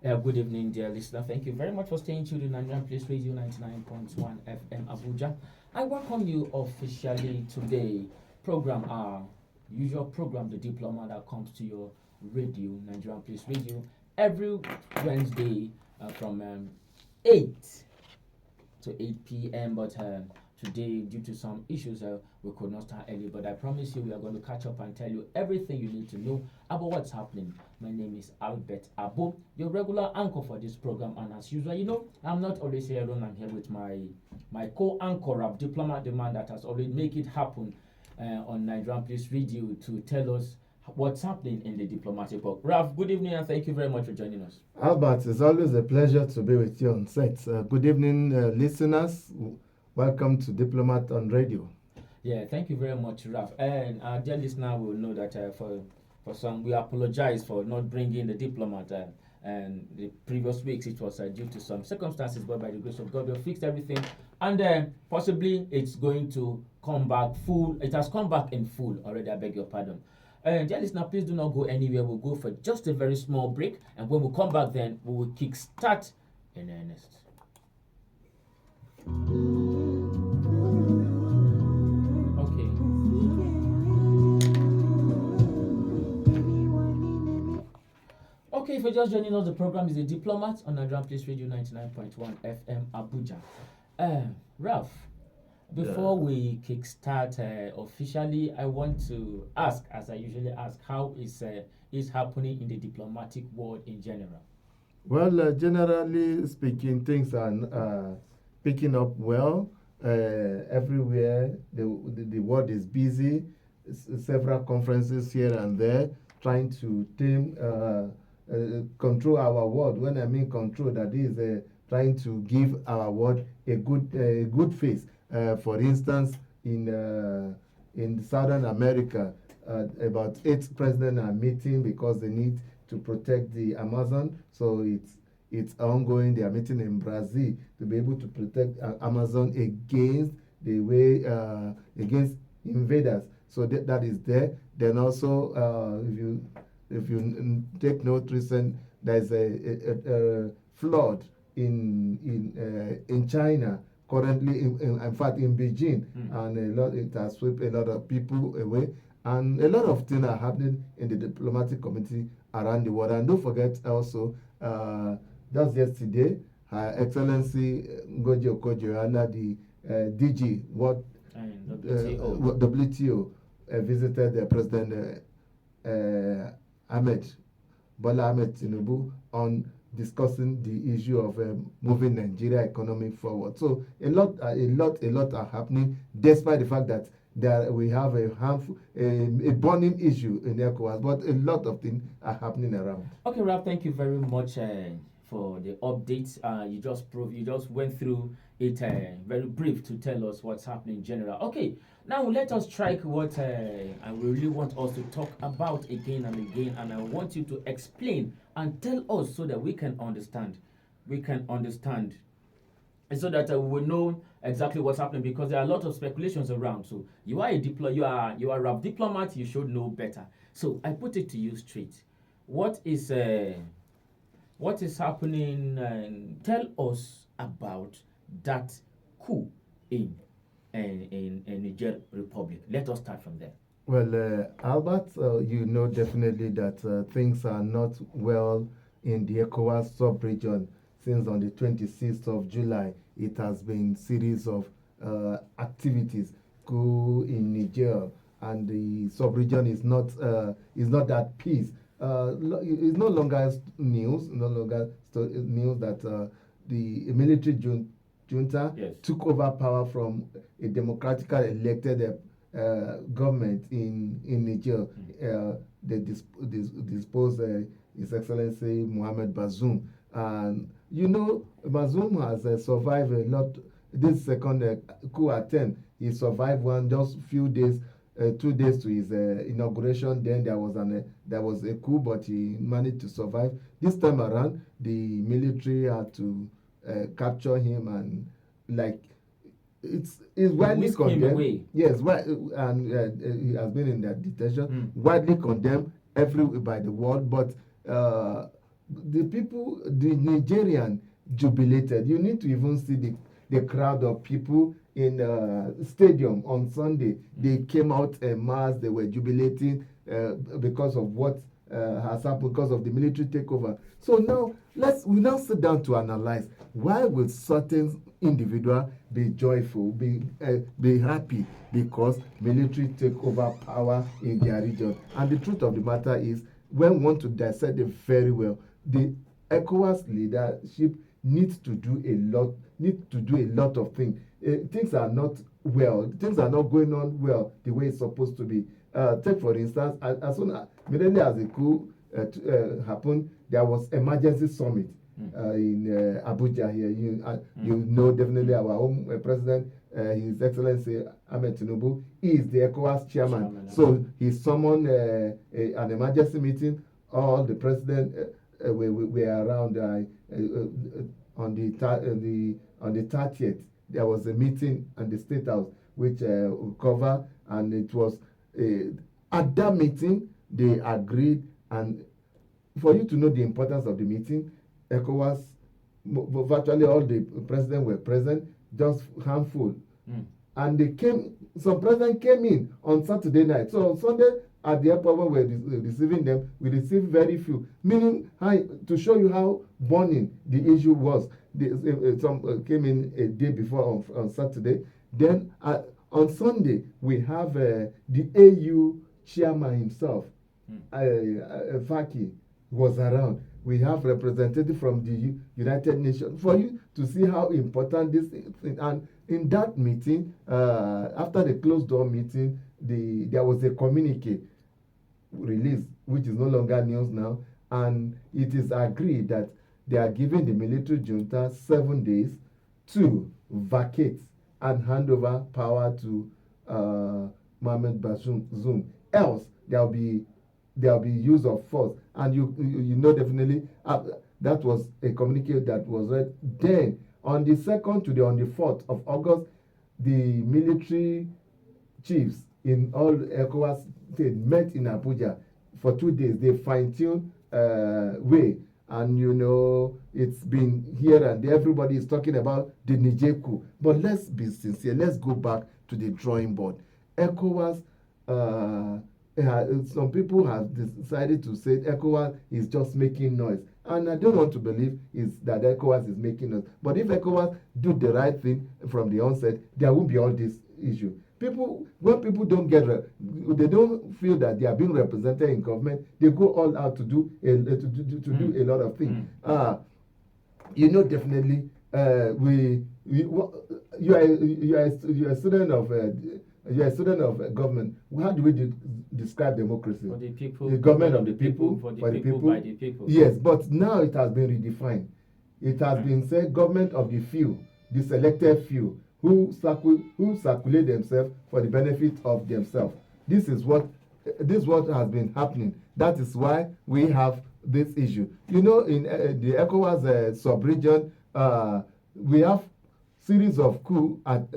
Good evening, dear listener. Thank you very much for staying tuned to Nigerian Place Radio 99.1 FM Abuja. I welcome you officially today. Program our usual program, the Diplomat, that comes to your radio, Nigerian Place Radio, every Wednesday from 8 to 8 p.m. But today, due to some issues, we could not start early. But I promise you, we are going to catch up and tell you everything you need to know about what's happening. My name is Albert Abo, your regular anchor for this program. And as usual, I'm not always here alone. I'm here with my co-anchor, Diplomat, the man that has always make it happen on Nigerian Police Radio to tell us what's happening in the diplomatic work. Ralph, good evening and thank you very much for joining us. Albert, it's always a pleasure to be with you on set. Good evening, listeners. Welcome to Diplomat on Radio. Yeah, thank you very much, Ralph. And our dear listener will know that for some, we apologize for not bringing the Diplomat. And the previous weeks, it was due to some circumstances, but by the grace of God, we fixed everything. And possibly it's going to come back full. It has come back in full already, I beg your pardon. And dear listener, please do not go anywhere. We'll go for just a very small break. And when we come back, then we will kick start in earnest. Okay, if you're just joining us, the program is The Diplomat on Nigerian Police Radio 99.1 FM Abuja. Ralph, before we kickstart officially, I want to ask, as I usually ask, how is happening in the diplomatic world in general? Well, generally speaking, things are picking up well. Everywhere, the world is busy. Several conferences here and there trying to control our world. When I mean control, that is trying to give our world a good face. For instance, in Southern America, about 8 presidents are meeting because they need to protect the Amazon. So it's ongoing. They are meeting in Brazil to be able to protect Amazon against against invaders. So that is there. Then also, if you take note, recent there's a flood in China currently. In fact, in Beijing, and it has swept a lot of people away, and a lot of things are happening in the diplomatic community around the world. And don't forget also, just yesterday, Her Excellency Ngozi Okonjo-Iweala, the DG, WTO, visited President Bola Ahmed Tinubu on discussing the issue of moving Nigeria economy forward. So a lot are happening, despite the fact that we have a burning issue in ECOWAS, but a lot of things are happening around. Okay, Ralph, thank you very much for the updates. You just went through it very brief to tell us what's happening in general. Okay, now let us strike what I really want us to talk about again and again, and I want you to explain and tell us so that we can understand. So that we will know exactly what's happening, because there are a lot of speculations around. So you are a Ralph Diplomat, you should know better. So I put it to you straight. What is happening? Tell us about that coup in Niger Republic. Let us start from there. Well, Albert, you know definitely that things are not well in the ECOWAS sub-region since on the 26th of July. It has been series of activities, coup in Niger, and the sub-region is not at peace. It's no longer news, that the military junta took over power from a democratically elected government in Niger. They disposed His Excellency Mohamed Bazoum. And Bazoum has survived a lot. This second coup attempt, he survived one just few days, 2 days to his inauguration. Then there was a coup, but he managed to survive. This time around, the military had to capture him, and it's widely condemned. Yes, and he has been in that detention, widely condemned by the world. But the people, the Nigerian jubilated. You need to even see the crowd of people in stadium on Sunday. They came out en masse. They were jubilating because of what has happened, because of the military takeover. So now we now sit down to analyze, why will certain individual be joyful, be happy because military take over power in their region? And the truth of the matter is, when we want to dissect it very well, the ECOWAS leadership needs to do a lot of things. Things are not going on well the way it's supposed to be. Take for instance, as soon as immediately as the coup happened, there was emergency summit in Abuja here. You know definitely our home president, His Excellency Ahmed Tinubu, is the ECOWAS chairman. So he summoned an emergency meeting. All the president were around on the 30th. There was a meeting at the State House which covered, and it was at that meeting they agreed. And for you to know the importance of the meeting, ECOWAS, virtually all the presidents were present, just handful. And some presidents came in on Saturday night. So on Sunday at the airport when we were receiving them, we received very few. Meaning, to show you how burning the issue was, some came in a day before on Saturday. Then on Sunday, we have the AU chairman himself, Faki, was around. We have representative from the United Nations, for you to see how important this is. And in that meeting, after the closed door meeting, there was a communique released, which is no longer news now, and it is agreed that they are giving the military junta 7 days to vacate and hand over power to Mohamed Bazoum. Else, there will be use of force. And you know definitely that was a communique that was read. Then on the 2nd to on the 4th of August, the military chiefs in all ECOWAS states met in Abuja for 2 days. They fine-tuned way. And you know, it's been here and there. Everybody is talking about the Niger coup. But let's be sincere. Let's go back to the drawing board. ECOWAS, some people have decided to say ECOWAS is just making noise. And I don't want to believe that ECOWAS is making noise. But if ECOWAS do the right thing from the onset, there won't be all this issue. When people don't they don't feel that they are being represented in government, they go all out to do do a lot of things. You know, definitely, you are a student of government. How do we describe democracy? For the people, the government of the people, for the people, by the people. Yes, but now it has been redefined. It has been said government of the few, the selected few, who circulate themselves for the benefit of themselves. This is what has been happening. That is why we have this issue. You know, in the ECOWAS sub-region, we have series of coup at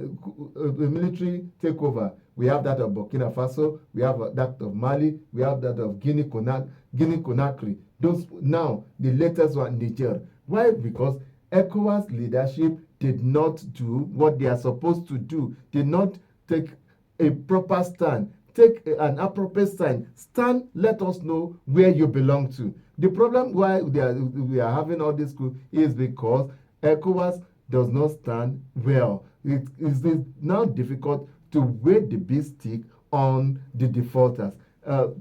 military takeover. We have that of Burkina Faso, we have that of Mali, we have that of Guinea Conakry. Those now the latest one, Niger. Why? Because ECOWAS leadership did not do what they are supposed to do. Did not take a proper stand. Take an appropriate stand. Let us know where you belong to. The problem why we are having all this coup is because ECOWAS does not stand well. It is now difficult to weigh the big stick on the defaulters.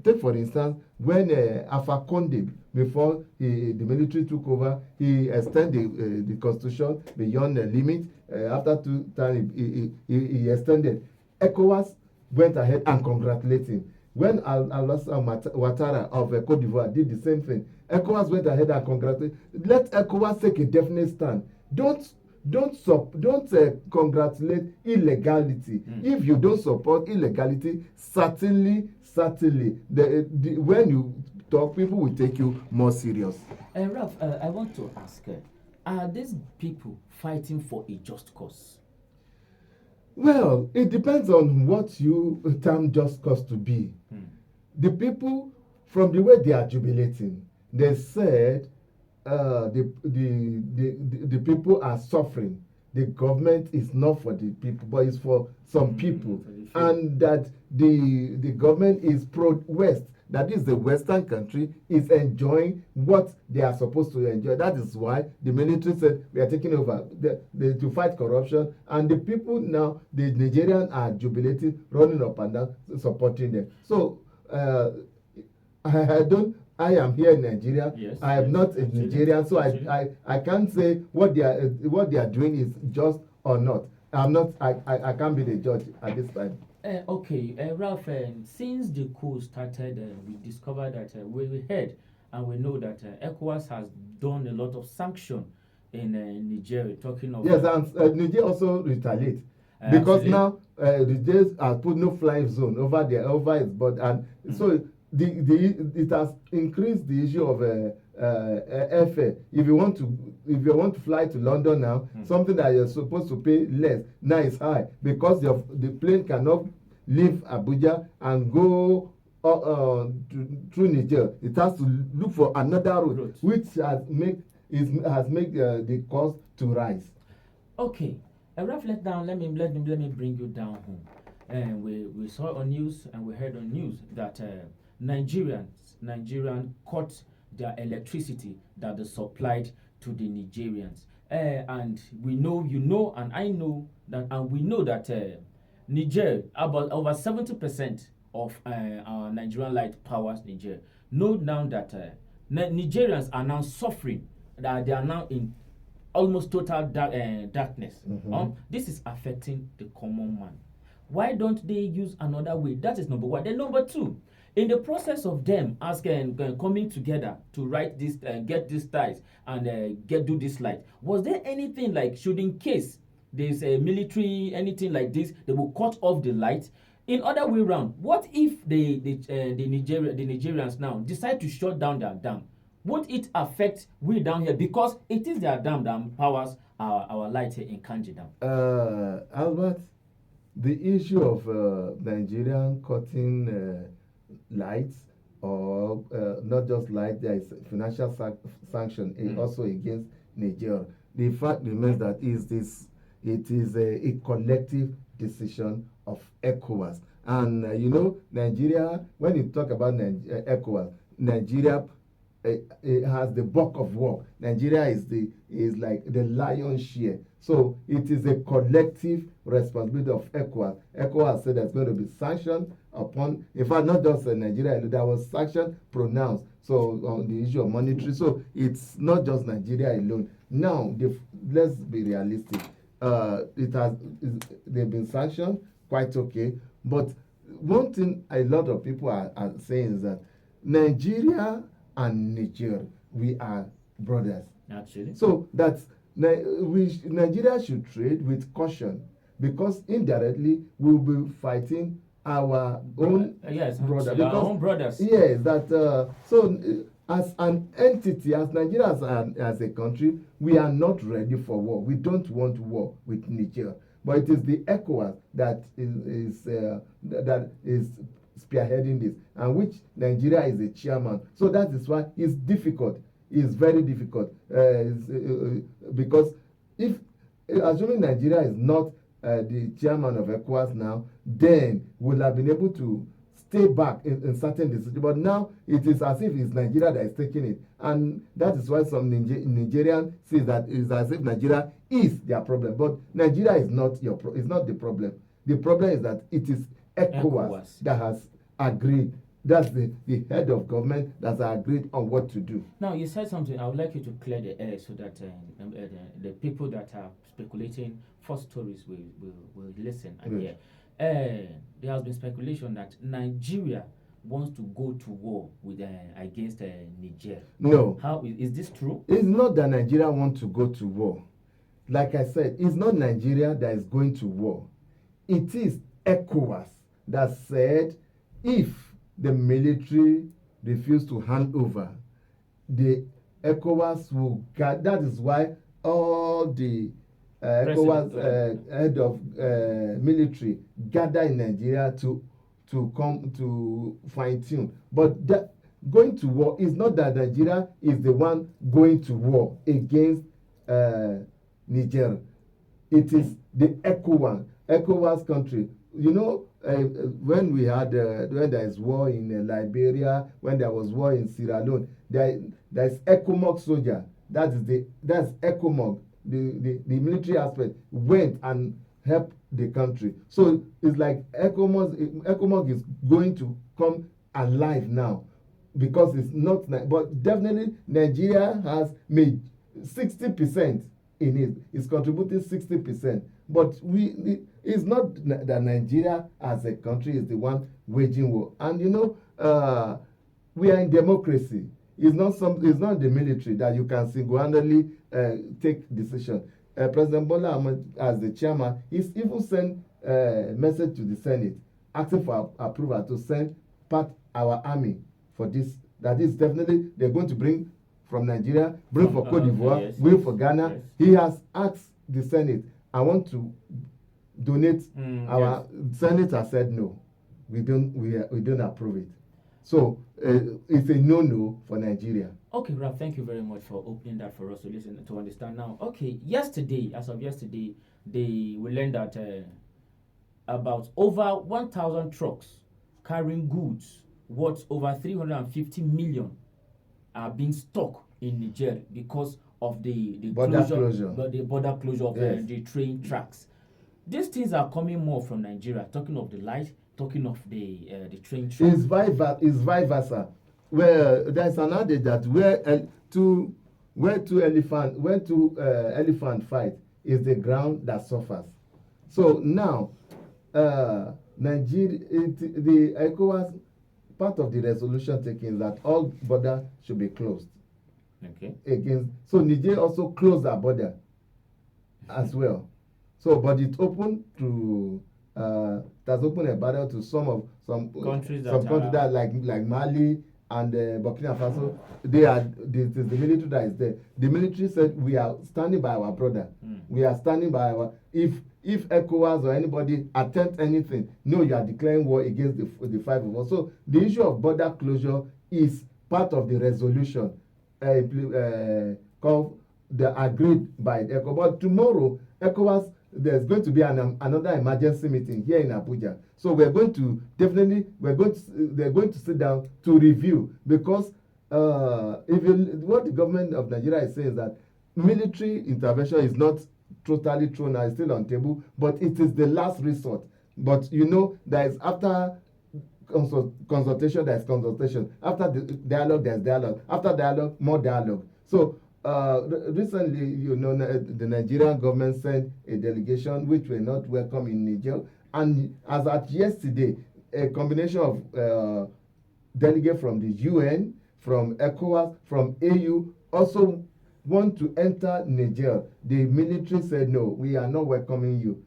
Take for instance, when Alpha Conde, before the military took over, he extended the constitution beyond the limit. After 2 times, he extended. ECOWAS went ahead and congratulated him. When Alassane Ouattara of Cote d'Ivoire did the same thing, ECOWAS went ahead and congratulated. Let ECOWAS take a definite stand. Don't congratulate illegality. If you don't support illegality, certainly when you talk, people will take you more serious. Ralph, I want to ask, are these people fighting for a just cause? Well, it depends on what you term just cause to be. The people, from the way they are jubilating, they said the people are suffering. The government is not for the people, but it's for some people, and that the government is pro-West. That is, the Western country is enjoying what they are supposed to enjoy. That is why the military said we are taking over to fight corruption, and the people now, the Nigerians are jubilating, running up and down, supporting them. So I am here in Nigeria. Yes, I am not a Nigerian, so I can't say what they are doing is just or not. I can't be the judge at this time. Okay, Ralph, since the coup started, we discovered that we heard and we know that ECOWAS has done a lot of sanction in Nigeria, talking of... Yes, and Niger also retaliate. Because now the days are put no fly zone over its border, and so it has increased the issue of airfare. If you want to fly to London now, something that you're supposed to pay less now is high, because the plane cannot leave Abuja and go through Niger. It has to look for another route, which has made the cost to rise. Okay, Ralph, let me bring you down home. And we saw on news and we heard on news that Nigerian cut their electricity that they supplied to the Nigerians. And we know, and I know that, and we know that Niger, about over 70% of our Nigerian light powers Niger, know now that Nigerians are now suffering, that they are now in almost total darkness. This is affecting the common man. Why don't they use another way? That is number one. Then number two, in the process of them coming together to write this, get these ties and do this light, was there anything like, should in case there's a military, anything like this, they will cut off the light? In other way round, what if the Nigerians now decide to shut down their dam? Won't it affect we down here, because it is their dam that powers our light here in Kanji Dam? Albert, the issue of Nigerian cutting lights, or not just light, there is financial sanction also against Nigeria. The fact remains that it is a collective decision of ECOWAS. And Nigeria, when you talk about ECOWAS, Nigeria it has the bulk of work. Nigeria is like the lion's share. So it is a collective responsibility of ECOWAS. ECOWAS said there's going to be sanction upon, in fact, not just Nigeria, there was sanction pronounced. So on the issue of monetary, so it's not just Nigeria alone. Now, let's be realistic. They've been sanctioned, quite okay. But one thing a lot of people are saying is that Nigeria and Niger, we are brothers. Actually. So that's Nigeria should trade with caution, because indirectly we'll be fighting our own brother. Our own brothers. Yes, that as an entity, as Nigeria as a country, we are not ready for war. We don't want war with Niger. But it is the ECOWAS that is spearheading this, and which Nigeria is the chairman. So that is why it's difficult. It's very difficult because if, assuming Nigeria is not the chairman of ECOWAS now, then we'll have been able to stay back in certain decisions. But now it is as if it's Nigeria that is taking it, and that is why some Nigerians see that it's as if Nigeria is their problem. But Nigeria is not it's not the problem. The problem is that it is ECOWAS that has agreed. That's the head of government that has agreed on what to do. Now, you said something. I would like you to clear the air so that the people that are speculating false stories will listen and hear. There has been speculation that Nigeria wants to go to war with against Niger. No. How is this true? It's not that Nigeria wants to go to war. Like I said, it's not Nigeria that is going to war. It is ECOWAS that said if the military refuse to hand over, the ECOWAS will guard. That is why all the ECOWAS head of military gather in Nigeria to come to fine tune. But going to war is not that Nigeria is the one going to war against Niger. It is the ECOWAS country. You know, when we had when there is war in Liberia, when there was war in Sierra Leone, there's ECOMOG soldier. That's ECOMOG. The military aspect went and helped the country. So it's like ECOMOG is going to come alive now, because it's not. But definitely Nigeria has made 60% in it. It's contributing 60%. But it's not that Nigeria as a country is the one waging war. And you know, we are in democracy. It's not the military that you can single-handedly take decision. President Bola Ahmed, as the chairman, he's even sent a message to the Senate asking for approval to send our army for this. That is definitely they're going to bring from Nigeria, bring for Cote d'Ivoire, yes, bring for Ghana. Yes. He has asked the Senate, I want to donate. Our Senate has said no, we don't approve it. So it's a no for Nigeria. Okay, Ralph, thank you very much for opening that for us to listen to understand now. Okay, as of yesterday, we learned that about over 1,000 trucks carrying goods worth over 350 million are being stuck in Niger because of the border closure of the train tracks. These things are coming more from Nigeria. Talking of the light, talking of the train tracks. It's vice versa. Where there's an adage that where two elephant fight is the ground that suffers. So now, Nigeria, the ECOWAS, part of the resolution taken is that all border should be closed. Okay. So Niger also closed their border as well. So, but it opened to that's opened a border to some countries that like Mali and Burkina Faso. It is the military that is there. The military said we are standing by our brother. We are standing by our. If ECOWAS or anybody attempt anything, no, you are declaring war against the five of us. So the issue of border closure is part of the resolution called agreed by ECOWAS. But tomorrow, ECOWAS, there's going to be another emergency meeting here in Abuja. So they're going to sit down to review, because what the government of Nigeria is saying is that military intervention is not totally true now, it's still on table, but it is the last resort. But you know, there is after consultation, there's consultation. After the dialogue, there's dialogue. After dialogue, more dialogue. So recently, you know, the Nigerian government sent a delegation which were not welcome in Niger, and as at yesterday, a combination of delegates from the UN, from ECOWAS, from AU also want to enter Niger. The military said no, we are not welcoming you.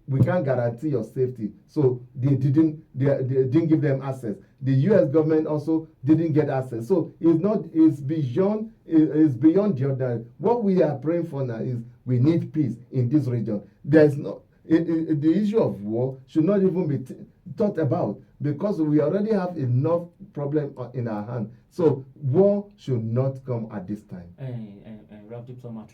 We can't guarantee your safety. So they didn't give them access. The US government also didn't get access. So it's beyond the ordinary. What we are praying for now is we need peace in this region. There's no the issue of war should not even be thought about, because we already have enough problem in our hand. So war should not come at this time. Diplomat,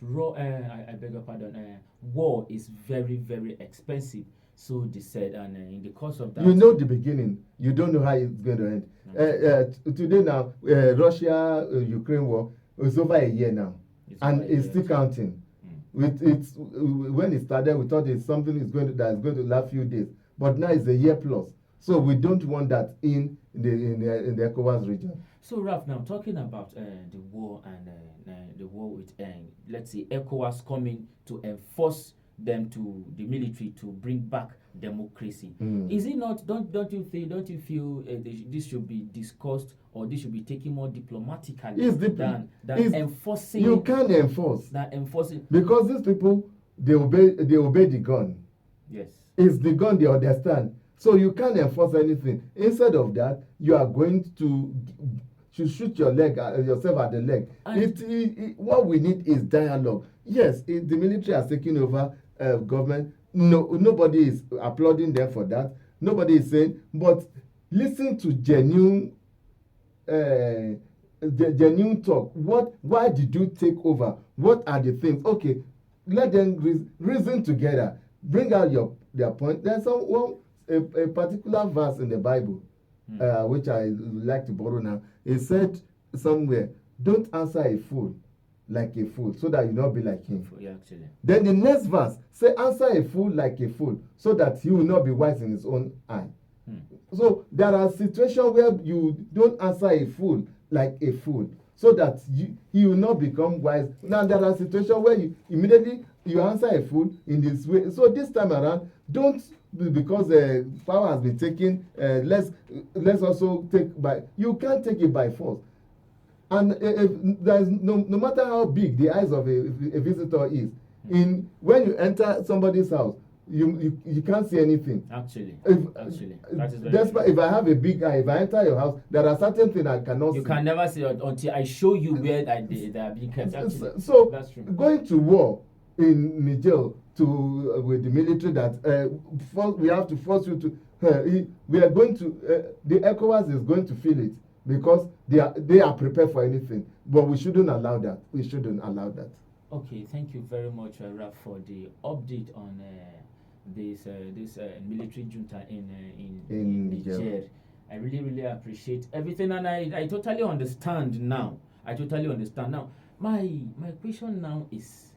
I beg your pardon. War is very, very expensive, so they said, and in the course of that, you know the beginning, you don't know how it's going to end. Today now, Russia-Ukraine war is over a year now, and it's still counting. When it started, we thought it's something that's going to last few days, but now it's a year plus. So we don't want that in the ECOWAS region. So Ralph, now talking about the war and the war with let's say ECOWAS coming to enforce them to the military to bring back democracy. Is it not? Don't you feel this should be discussed, or this should be taken more diplomatically than enforcing? You can't enforce. Than enforcing, because these people, they obey the gun. Yes, it's the gun they understand. So you can't enforce anything. Instead of that, you are going to shoot yourself at the leg. What we need is dialogue. Yes, the military has taken over government. No, nobody is applauding them for that. Nobody is saying, but listen to genuine genuine talk. Why did you take over? What are the things? Okay, let them reason together, bring out their point. There's a particular verse in the Bible, which I like to borrow now. It said somewhere, don't answer a fool like a fool, so that you not be like him. Yeah, actually. Then the next verse say, answer a fool like a fool, so that he will not be wise in his own eye. So there are situations where you don't answer a fool like a fool, so that he will not become wise. Now there are situations where you immediately you answer a fool in this way. So this time around, don't, because power has been taken, let's also take by, you can't take it by force. And if there's no matter how big the eyes of a visitor is, when you enter somebody's house, you can't see anything. Actually, that is very true. If I have a big eye, if I enter your house, there are certain things I cannot see. You can never see until I show you where they are being kept. Actually. So that's true. Going to war in Niger with the military, that we have to force you to. We are going to. The ECOWAS is going to feel it, because they are prepared for anything. But we shouldn't allow that. We shouldn't allow that. Okay, thank you very much, Raf, for the update on this military junta in Niger. I really appreciate everything, and I totally understand now. My question now is,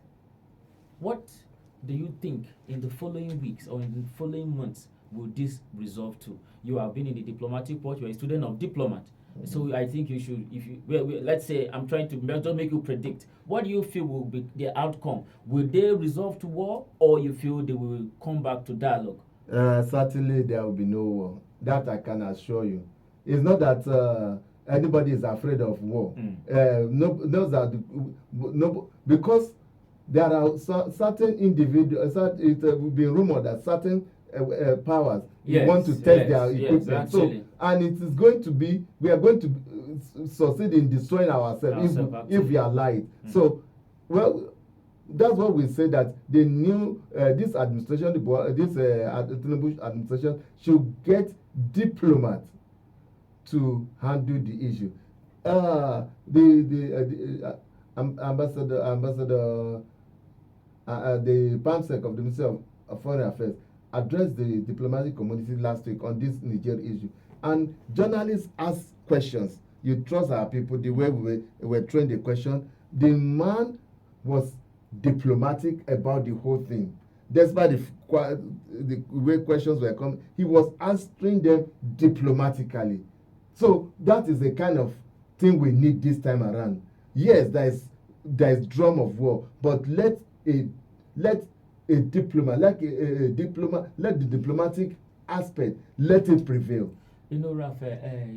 what do you think in the following weeks or in the following months will this resolve to? You have been in the diplomatic world. You are a student of Diplomat. So I think you should, if you let's say, I'm trying to just make you predict, what do you feel will be the outcome? Will they resolve to war, or you feel they will come back to dialogue? Certainly there will be no war. That I can assure you. It's not that anybody is afraid of war. Because there are certain individuals. It will be rumored that certain powers want to test their equipment. So, and it is going to be, we are going to succeed in destroying ourselves if we allow it. So, well, that's what we say, that the new this administration, this Tinubu administration, should get Diplomat to handle the issue. Ambassador, the PAMSEC of the Ministry of Foreign Affairs addressed the diplomatic community last week on this Niger issue, and journalists asked questions. You trust our people, the way we were trained the question. The man was diplomatic about the whole thing. Despite the way questions were coming, he was answering them diplomatically. So that is the kind of thing we need this time around. Yes, there is drum of war, but let a diplomat, let the diplomatic aspect, let it prevail. You know, Raphael,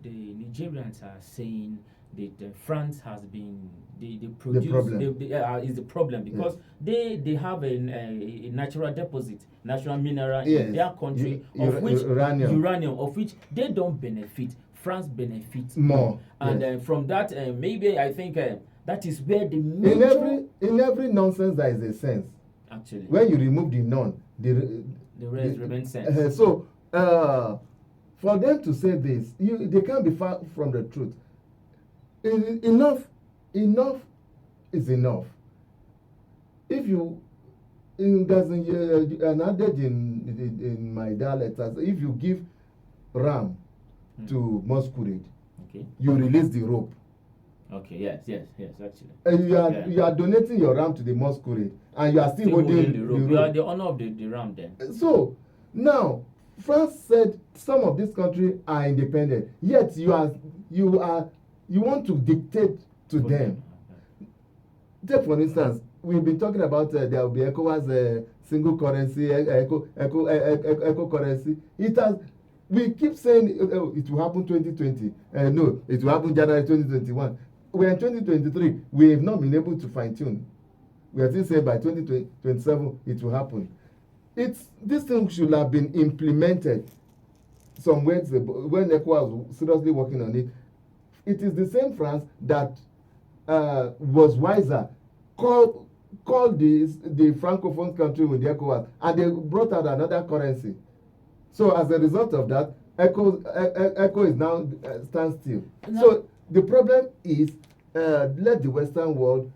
the Nigerians are saying that France has been the is the problem, because they have a natural deposit, natural mineral in their country, of which uranium, of which they don't benefit. France benefits more, and from that, maybe I think that is where the major... in every nonsense there is a sense. Actually, when you remove the none, the rest remains sense. So for them to say this, they can't be far from the truth. Enough is enough. If you there's an adage in my dialect, as if you give ram to masquerade, you release the rope. Okay, yes, actually. You are donating your ram to the masquerade, and you are still holding the rope. You are the owner of the ram then. So now France said some of these countries are independent, yet you want to dictate to them. Take for instance, we've been talking about there will be ECOWAS single currency, eco currency. We keep saying it will happen 2020. No, it will happen January 2021. We're in 2023. We have not been able to fine tune. We are still saying by 2027 it will happen. This thing should have been implemented some ways when ECOWAS was seriously working on it. It is the same France that was wiser, called the francophone country with the ECOWAS, and they brought out another currency. So as a result of that, ECO is now standstill. No. So the problem is let the Western world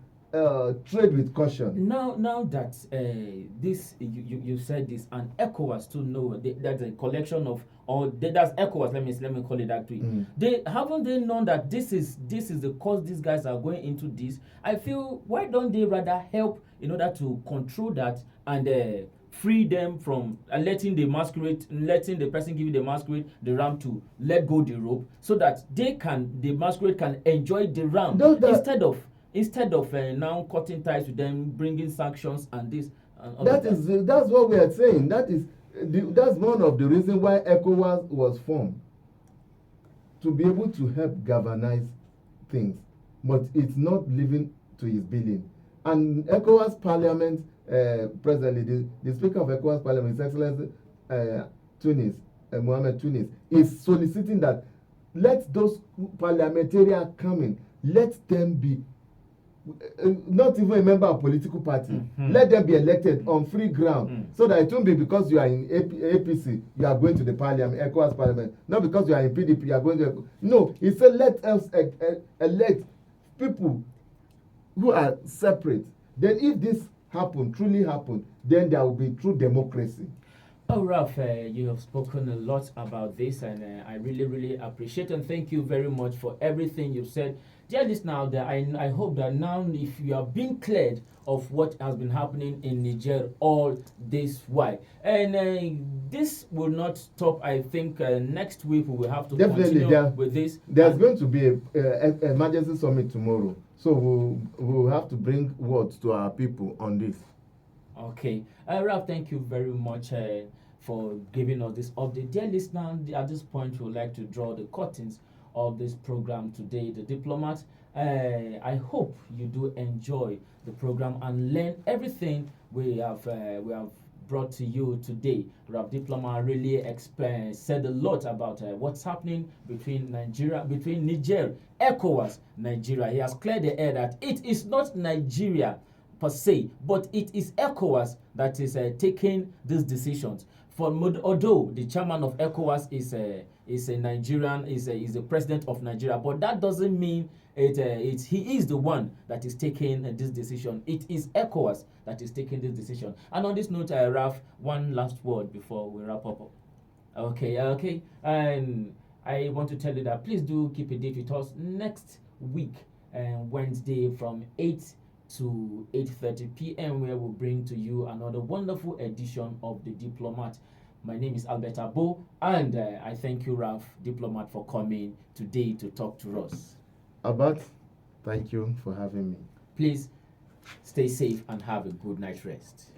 trade with caution. Now that this you said this, and ECOWAS to know that's a collection of or that's ECOWAS. Let me call it that way. They haven't they known that this is the cause these guys are going into this. I feel why don't they rather help in order to control that and free them from letting the person giving the masquerade the ram to let go the rope so that the masquerade can enjoy the ram instead of now cutting ties with them, bringing sanctions and this. And that's what we are saying. That's one of the reasons why ECOWAS was formed, to be able to help galvanize things, but it's not living to its billing. And ECOWAS Parliament presently, the Speaker of ECOWAS Parliament, His Excellency Mohamed Tunis, is soliciting that let those parliamentarians come in, let them be not even a member of political party. Let them be elected on free ground, so that it won't be because you are in APC you are going to the parliament, ECOWAS Parliament, not because you are in PDP you are going to. No, he said let us elect people who are separate. Then if this truly happen, then there will be true democracy. Oh, Ralph, you have spoken a lot about this, and I really, really appreciate and thank you very much for everything you've said. Dear listener, I hope that now, if you are being cleared of what has been happening in Niger all this while, and this will not stop. I think next week we will have to continue with this. There's going to be an emergency summit tomorrow, so we'll have to bring words to our people on this. Okay, Ralph, thank you very much for giving us this update. Dear listener, at this point, we would like to draw the curtains of this program today, The Diplomat. I hope you do enjoy the program and learn everything we have brought to you today. Ralph Diplomat really said a lot about what's happening between Niger, ECOWAS, Nigeria. He has cleared the air that it is not Nigeria per se, but it is ECOWAS that is taking these decisions. Although the chairman of ECOWAS is a Nigerian, is the president of Nigeria, but that doesn't mean he is the one that is taking this decision. It is ECOWAS that is taking this decision. And on this note, Ralph, one last word before we wrap up. Okay. And I want to tell you that please do keep a date with us next week, Wednesday from 8 to 8:30 p.m. where we'll bring to you another wonderful edition of The Diplomat. My name is Albert Abo, and I thank you, Ralph Diplomat, for coming today to talk to us. Albert, thank you for having me. Please stay safe and have a good night rest.